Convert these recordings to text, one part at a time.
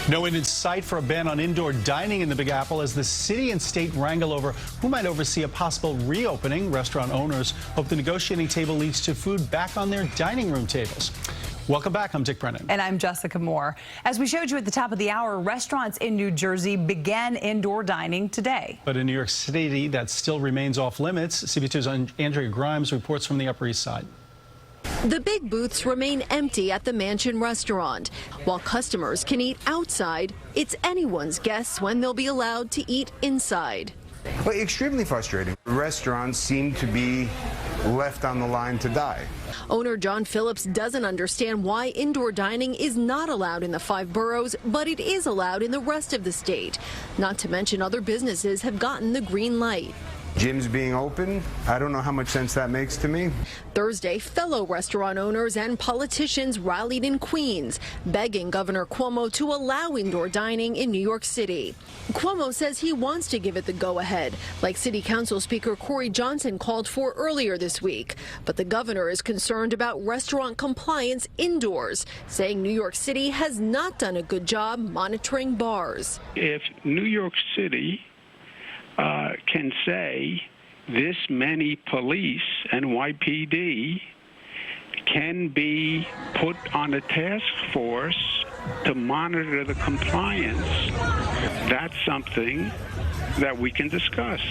No end in sight for a ban on indoor dining in the Big Apple as the city and state wrangle over who might oversee a possible reopening. Restaurant owners hope the negotiating table leads to food back on their dining room tables. Welcome back. I'm Dick Brennan. And I'm Jessica Moore. As we showed you at the top of the hour, restaurants in New Jersey began indoor dining today. But in New York City, that still remains off limits. CB2's Andrea Grymes reports from the Upper East Side. The big booths remain empty at the Mansion restaurant. While customers can eat outside, it's anyone's guess when they'll be allowed to eat inside. Well, extremely frustrating. Restaurants seem to be left on the line to die. Owner John Phillips doesn't understand why indoor dining is not allowed in the 5 boroughs, but it is allowed in the rest of the state. Not to mention other businesses have gotten the green light. Gyms being open, I don't know how much sense that makes to me. Thursday, fellow restaurant owners and politicians rallied in Queens, begging Governor Cuomo to allow indoor dining in New York City. Cuomo says he wants to give it the go-ahead, like City Council Speaker Corey Johnson called for earlier this week. But the governor is concerned about restaurant compliance indoors, saying New York City has not done a good job monitoring bars. If New York City can say this many police, NYPD, can be put on a task force to monitor the compliance, that's something that we can discuss.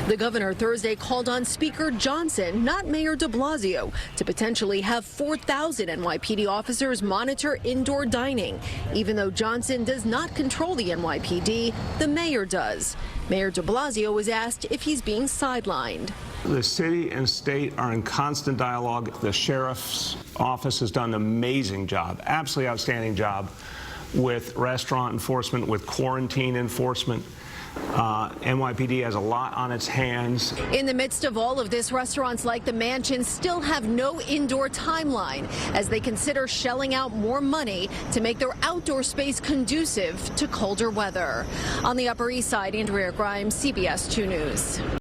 The governor Thursday called on Speaker Johnson, not Mayor de Blasio, to potentially have 4,000 NYPD officers monitor indoor dining. Even though Johnson does not control the NYPD, the mayor does. Mayor de Blasio was asked if he's being sidelined. The city and state are in constant dialogue. The sheriff's office has done an amazing job, absolutely outstanding job with restaurant enforcement, with quarantine enforcement. NYPD has a lot on its hands. In the midst of all of this, restaurants like the Mansion still have no indoor timeline as they consider shelling out more money to make their outdoor space conducive to colder weather. On the Upper East Side, Andrea Grymes, CBS 2 News.